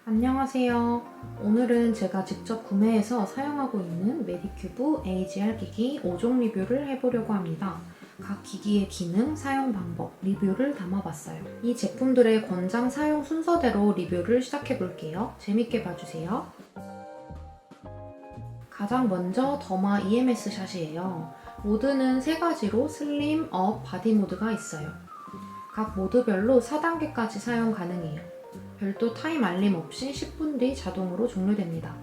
안녕하세요. 오늘은 제가 직접 구매해서 사용하고 있는 메디큐브 AGR 기기 5종 리뷰를 해보려고 합니다. 각 기기의 기능, 사용 방법, 리뷰를 담아봤어요. 이 제품들의 권장 사용 순서대로 리뷰를 시작해볼게요. 재밌게 봐주세요. 가장 먼저 더마 EMS 샷이에요. 모드는 3가지로 슬림, 업, 바디 모드가 있어요. 각 모드별로 4단계까지 사용 가능해요. 별도 타임 알림 없이 10분 뒤 자동으로 종료됩니다.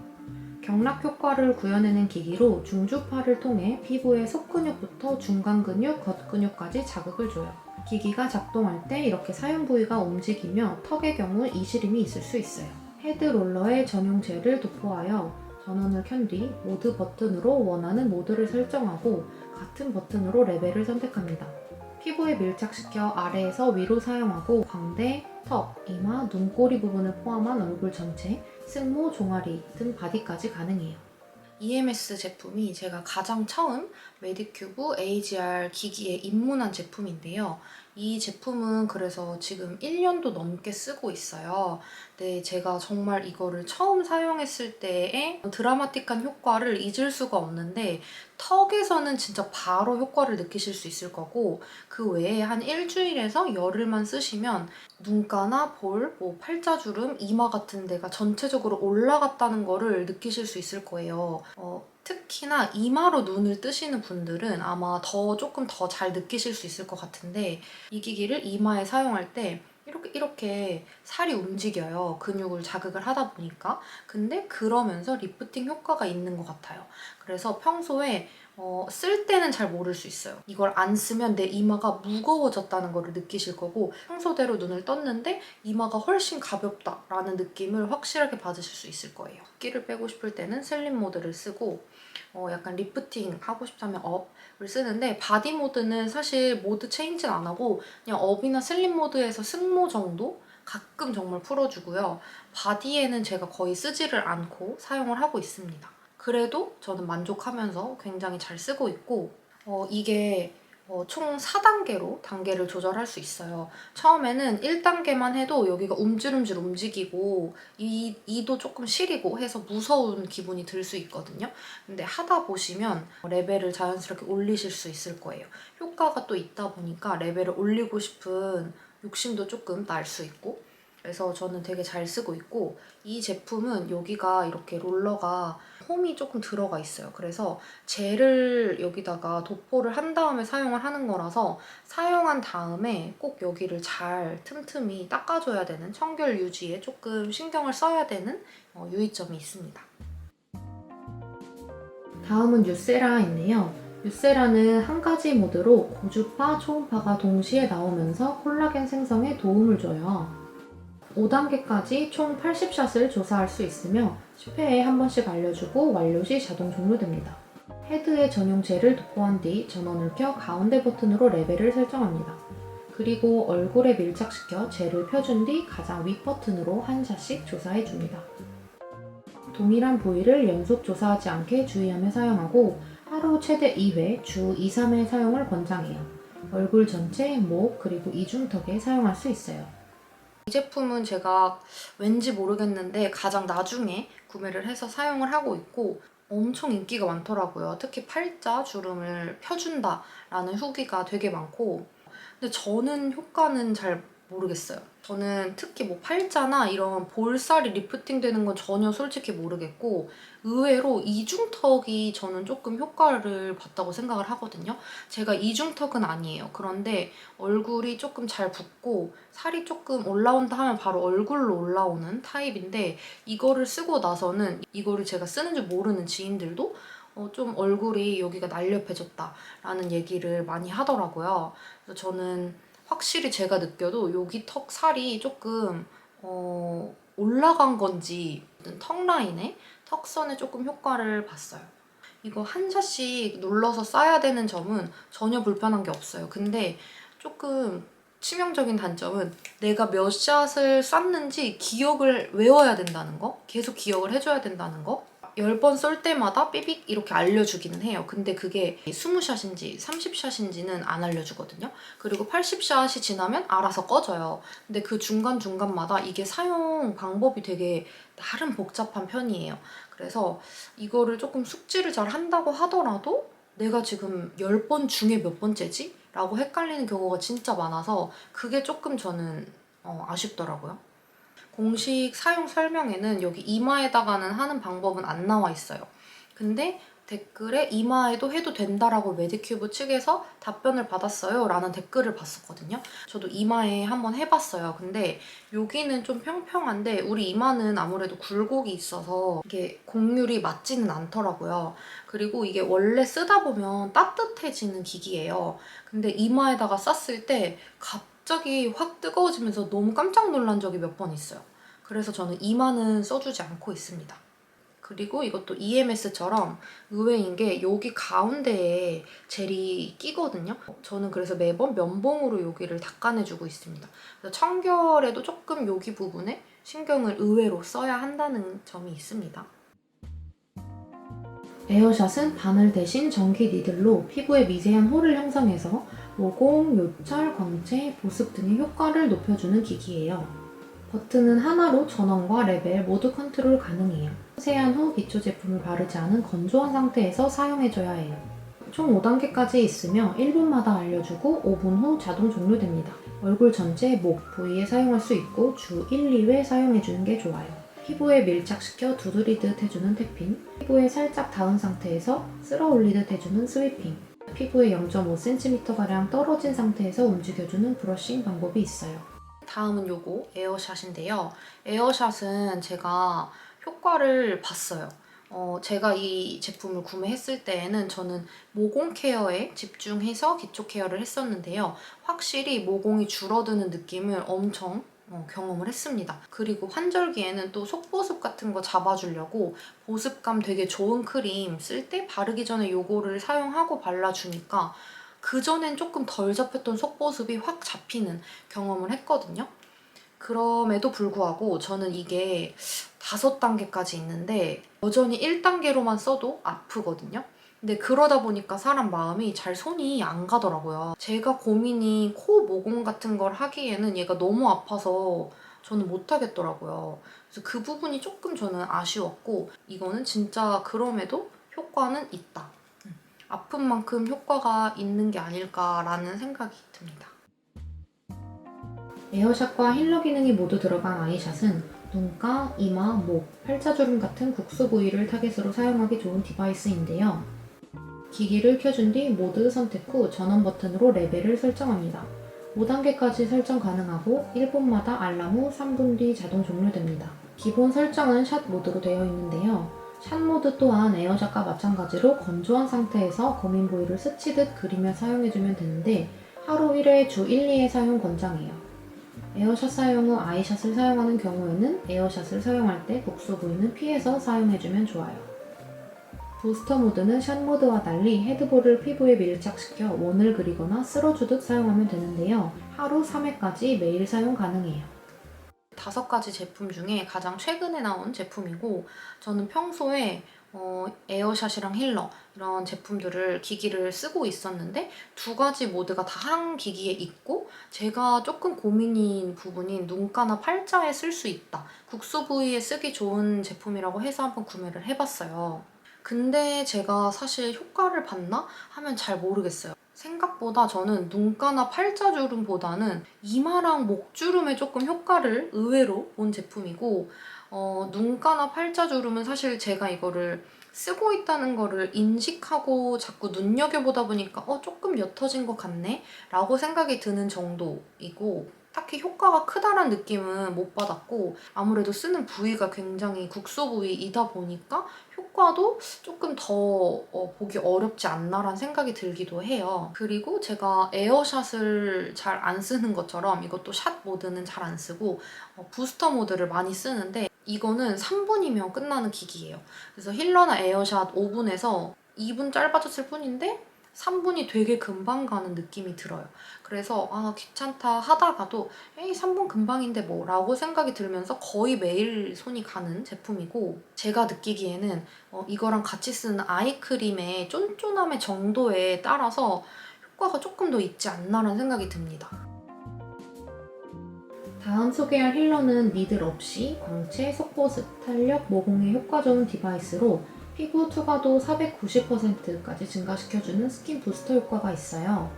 경락 효과를 구현해낸 기기로 중주파를 통해 피부의 속근육부터 중간근육, 겉근육까지 자극을 줘요. 기기가 작동할 때 이렇게 사용 부위가 움직이며 턱의 경우 이시림이 있을 수 있어요. 헤드 롤러에 전용 젤을 도포하여 전원을 켠 뒤 모드 버튼으로 원하는 모드를 설정하고 같은 버튼으로 레벨을 선택합니다. 피부에 밀착시켜 아래에서 위로 사용하고 광대, 턱, 이마, 눈꼬리 부분을 포함한 얼굴 전체, 승모, 종아리 등 바디까지 가능해요. EMS 제품이 제가 가장 처음 메디큐브 AGR 기기에 입문한 제품인데요. 이 제품은 그래서 지금 1년도 넘게 쓰고 있어요. 근데 제가 정말 이거를 처음 사용했을 때의 드라마틱한 효과를 잊을 수가 없는데 턱에서는 진짜 바로 효과를 느끼실 수 있을 거고 그 외에 한 일주일에서 열흘만 쓰시면 눈가나 볼, 팔자주름, 이마 같은 데가 전체적으로 올라갔다는 거를 느끼실 수 있을 거예요. 특히나 이마로 눈을 뜨시는 분들은 아마 조금 더 잘 느끼실 수 있을 것 같은데 이 기기를 이마에 사용할 때 이렇게 살이 움직여요. 근육을 자극을 하다 보니까. 근데 그러면서 리프팅 효과가 있는 것 같아요. 그래서 평소에 쓸 때는 잘 모를 수 있어요. 이걸 안 쓰면 내 이마가 무거워졌다는 걸 느끼실 거고 평소대로 눈을 떴는데 이마가 훨씬 가볍다라는 느낌을 확실하게 받으실 수 있을 거예요. 붓기를 빼고 싶을 때는 슬림 모드를 쓰고 약간 리프팅 하고 싶다면 업을 쓰는데 바디 모드는 사실 모드 체인지는 안 하고 그냥 업이나 슬림 모드에서 승모 정도? 가끔 정말 풀어주고요. 바디에는 제가 거의 쓰지를 않고 사용을 하고 있습니다. 그래도 저는 만족하면서 굉장히 잘 쓰고 있고 이게 총 4단계로 단계를 조절할 수 있어요. 처음에는 1단계만 해도 여기가 움찔움찔 움직이고 이도 조금 시리고 해서 무서운 기분이 들 수 있거든요. 근데 하다 보시면 레벨을 자연스럽게 올리실 수 있을 거예요. 효과가 또 있다 보니까 레벨을 올리고 싶은 욕심도 조금 날 수 있고 그래서 저는 되게 잘 쓰고 있고 이 제품은 여기가 이렇게 롤러가 홈이 조금 들어가 있어요. 그래서 젤을 여기다가 도포를 한 다음에 사용을 하는 거라서 사용한 다음에 꼭 여기를 잘 틈틈이 닦아줘야 되는 청결 유지에 조금 신경을 써야 되는 유의점이 있습니다. 다음은 유세라인데요. 유세라는 한 가지 모드로 고주파, 초음파가 동시에 나오면서 콜라겐 생성에 도움을 줘요. 5단계까지 총 80샷을 조사할 수 있으며 10회에 한 번씩 알려주고 완료 시 자동 종료됩니다. 헤드에 전용 젤을 도포한 뒤 전원을 켜 가운데 버튼으로 레벨을 설정합니다. 그리고 얼굴에 밀착시켜 젤을 펴준 뒤 가장 윗 버튼으로 한 샷씩 조사해줍니다. 동일한 부위를 연속 조사하지 않게 주의하며 사용하고 하루 최대 2회, 주 2, 3회 사용을 권장해요. 얼굴 전체, 목, 그리고 이중턱에 사용할 수 있어요. 이 제품은 제가 왠지 모르겠는데 가장 나중에 구매를 해서 사용을 하고 있고 엄청 인기가 많더라고요. 특히 팔자 주름을 펴준다라는 후기가 되게 많고 근데 저는 효과는 잘 모르겠어요. 저는 특히 팔자나 이런 볼살이 리프팅 되는 건 전혀 솔직히 모르겠고 의외로 이중턱이 저는 조금 효과를 봤다고 생각을 하거든요. 제가 이중턱은 아니에요. 그런데 얼굴이 조금 잘 붓고 살이 조금 올라온다 하면 바로 얼굴로 올라오는 타입인데 이거를 쓰고 나서는 이거를 제가 쓰는 줄 모르는 지인들도 좀 얼굴이 여기가 날렵해졌다라는 얘기를 많이 하더라고요. 그래서 저는 확실히 제가 느껴도 여기 턱 살이 조금 올라간 건지 턱 라인에 턱선에 조금 효과를 봤어요. 이거 한 샷씩 눌러서 쌓아야 되는 점은 전혀 불편한 게 없어요. 근데 조금 치명적인 단점은 내가 몇 샷을 쐈는지 기억을 외워야 된다는 거? 계속 기억을 해줘야 된다는 거? 10번 쏠 때마다 삐빅 이렇게 알려주기는 해요. 근데 그게 20샷인지 30샷인지는 안 알려주거든요. 그리고 80샷이 지나면 알아서 꺼져요. 근데 그 중간중간마다 이게 사용 방법이 되게 나름 복잡한 편이에요. 그래서 이거를 조금 숙지를 잘 한다고 하더라도 내가 지금 10번 중에 몇 번째지? 라고 헷갈리는 경우가 진짜 많아서 그게 조금 저는 아쉽더라고요. 공식 사용 설명에는 여기 이마에다가는 하는 방법은 안 나와 있어요. 근데 댓글에 이마에도 해도 된다라고 메디큐브 측에서 답변을 받았어요 라는 댓글을 봤었거든요. 저도 이마에 한번 해봤어요. 근데 여기는 좀 평평한데 우리 이마는 아무래도 굴곡이 있어서 이게 곡률이 맞지는 않더라고요. 그리고 이게 원래 쓰다 보면 따뜻해지는 기기예요. 근데 이마에다가 쐈을 때 갑자기 확 뜨거워지면서 너무 깜짝 놀란 적이 몇 번 있어요. 그래서 저는 이마는 써주지 않고 있습니다. 그리고 이것도 EMS처럼 의외인 게 여기 가운데에 젤이 끼거든요. 저는 그래서 매번 면봉으로 여기를 닦아내주고 있습니다. 그래서 청결에도 조금 여기 부분에 신경을 의외로 써야 한다는 점이 있습니다. 에어샷은 바늘 대신 전기 니들로 피부에 미세한 홀을 형성해서 모공, 요철, 광채, 보습 등의 효과를 높여주는 기기예요. 버튼은 하나로 전원과 레벨 모두 컨트롤 가능해요. 세안 후 기초 제품을 바르지 않은 건조한 상태에서 사용해줘야 해요. 총 5단계까지 있으며 1분마다 알려주고 5분 후 자동 종료됩니다. 얼굴 전체, 목 부위에 사용할 수 있고 주 1, 2회 사용해주는 게 좋아요. 피부에 밀착시켜 두드리듯 해주는 탭핑, 피부에 살짝 닿은 상태에서 쓸어 올리듯 해주는 스위핑, 피부에 0.5cm가량 떨어진 상태에서 움직여주는 브러싱 방법이 있어요. 다음은 요거 에어샷인데요. 에어샷은 제가 효과를 봤어요. 제가 이 제품을 구매했을 때에는 저는 모공 케어에 집중해서 기초 케어를 했었는데요. 확실히 모공이 줄어드는 느낌을 엄청 경험을 했습니다. 그리고 환절기에는 또 속보습 같은 거 잡아주려고 보습감 되게 좋은 크림 쓸 때 바르기 전에 요거를 사용하고 발라주니까 그전엔 조금 덜 잡혔던 속보습이 확 잡히는 경험을 했거든요. 그럼에도 불구하고 저는 이게 5단계까지 있는데 여전히 1단계로만 써도 아프거든요. 근데 그러다 보니까 사람 마음이 잘 손이 안 가더라고요. 제가 고민이 코 모공 같은 걸 하기에는 얘가 너무 아파서 저는 못 하겠더라고요. 그래서 그 부분이 조금 저는 아쉬웠고 이거는 진짜 그럼에도 효과는 있다. 아픈 만큼 효과가 있는 게 아닐까라는 생각이 듭니다. 에어샷과 힐러 기능이 모두 들어간 아이샷은 눈가, 이마, 목, 팔자주름 같은 국수 부위를 타겟으로 사용하기 좋은 디바이스인데요. 기기를 켜준 뒤 모드 선택 후 전원 버튼으로 레벨을 설정합니다. 5단계까지 설정 가능하고 1분마다 알람 후 3분 뒤 자동 종료됩니다. 기본 설정은 샷 모드로 되어 있는데요. 샷 모드 또한 에어샷과 마찬가지로 건조한 상태에서 거민 부위를 스치듯 그리며 사용해주면 되는데 하루 1회 주 1, 2회 사용 권장해요. 에어샷 사용 후 아이샷을 사용하는 경우에는 에어샷을 사용할 때 국수 부위는 피해서 사용해주면 좋아요. 부스터 모드는 샷 모드와 달리 헤드볼을 피부에 밀착시켜 원을 그리거나 쓸어주듯 사용하면 되는데요. 하루 3회까지 매일 사용 가능해요. 5가지 제품 중에 가장 최근에 나온 제품이고 저는 평소에 에어샷이랑 힐러 이런 제품들을 기기를 쓰고 있었는데 2가지 모드가 다 한 기기에 있고 제가 조금 고민인 부분인 눈가나 팔자에 쓸 수 있다. 국수 부위에 쓰기 좋은 제품이라고 해서 한번 구매를 해봤어요. 근데 제가 사실 효과를 봤나 하면 잘 모르겠어요. 생각보다 저는 눈가나 팔자주름보다는 이마랑 목주름에 조금 효과를 의외로 본 제품이고 눈가나 팔자주름은 사실 제가 이거를 쓰고 있다는 거를 인식하고 자꾸 눈여겨보다 보니까 조금 옅어진 것 같네? 라고 생각이 드는 정도이고 딱히 효과가 크다란 느낌은 못 받았고 아무래도 쓰는 부위가 굉장히 국소 부위이다 보니까 효과도 조금 더 보기 어렵지 않나라는 생각이 들기도 해요. 그리고 제가 에어샷을 잘 안 쓰는 것처럼 이것도 샷 모드는 잘 안 쓰고 부스터 모드를 많이 쓰는데 이거는 3분이면 끝나는 기기예요. 그래서 힐러나 에어샷 5분에서 2분 짧아졌을 뿐인데 3분이 되게 금방 가는 느낌이 들어요. 그래서 귀찮다 하다가도 에이 3분 금방인데 뭐 라고 생각이 들면서 거의 매일 손이 가는 제품이고, 제가 느끼기에는 이거랑 같이 쓰는 아이크림의 쫀쫀함의 정도에 따라서 효과가 조금 더 있지 않나라는 생각이 듭니다. 다음 소개할 힐러는 니들 없이 광채, 속보습, 탄력, 모공에 효과 좋은 디바이스로 피부 투과도 490%까지 증가시켜주는 스킨 부스터 효과가 있어요.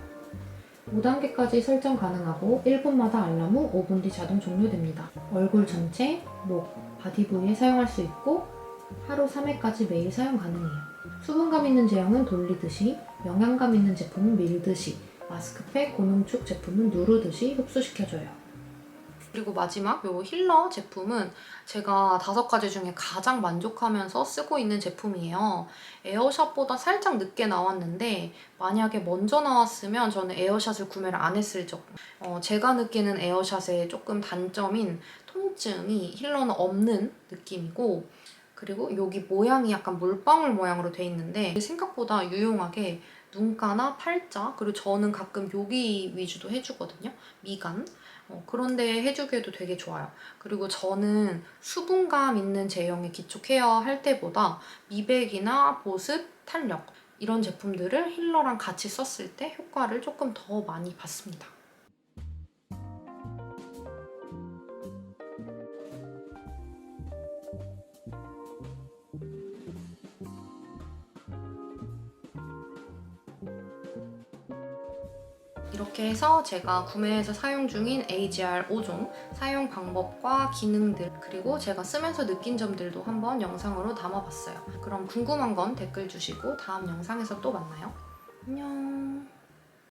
5단계까지 설정 가능하고 1분마다 알람 후 5분 뒤 자동 종료됩니다. 얼굴 전체, 목, 바디 부위에 사용할 수 있고 하루 3회까지 매일 사용 가능해요. 수분감 있는 제형은 돌리듯이, 영양감 있는 제품은 밀듯이, 마스크팩, 고농축 제품은 누르듯이 흡수시켜줘요. 그리고 마지막 요 힐러 제품은 제가 5가지 중에 가장 만족하면서 쓰고 있는 제품이에요. 에어샷보다 살짝 늦게 나왔는데 만약에 먼저 나왔으면 저는 에어샷을 구매를 안 했을 적. 제가 느끼는 에어샷의 조금 단점인 통증이 힐러는 없는 느낌이고, 그리고 여기 모양이 약간 물방울 모양으로 돼 있는데 생각보다 유용하게 눈가나 팔자, 그리고 저는 가끔 여기 위주도 해주거든요. 미간. 그런데 해주기에도 되게 좋아요. 그리고 저는 수분감 있는 제형의 기초 케어 할 때보다 미백이나 보습, 탄력 이런 제품들을 힐러랑 같이 썼을 때 효과를 조금 더 많이 봤습니다. 이렇게 해서 제가 구매해서 사용 중인 AGR 5종 사용 방법과 기능들, 그리고 제가 쓰면서 느낀 점들도 한번 영상으로 담아봤어요. 그럼 궁금한 건 댓글 주시고 다음 영상에서 또 만나요. 안녕.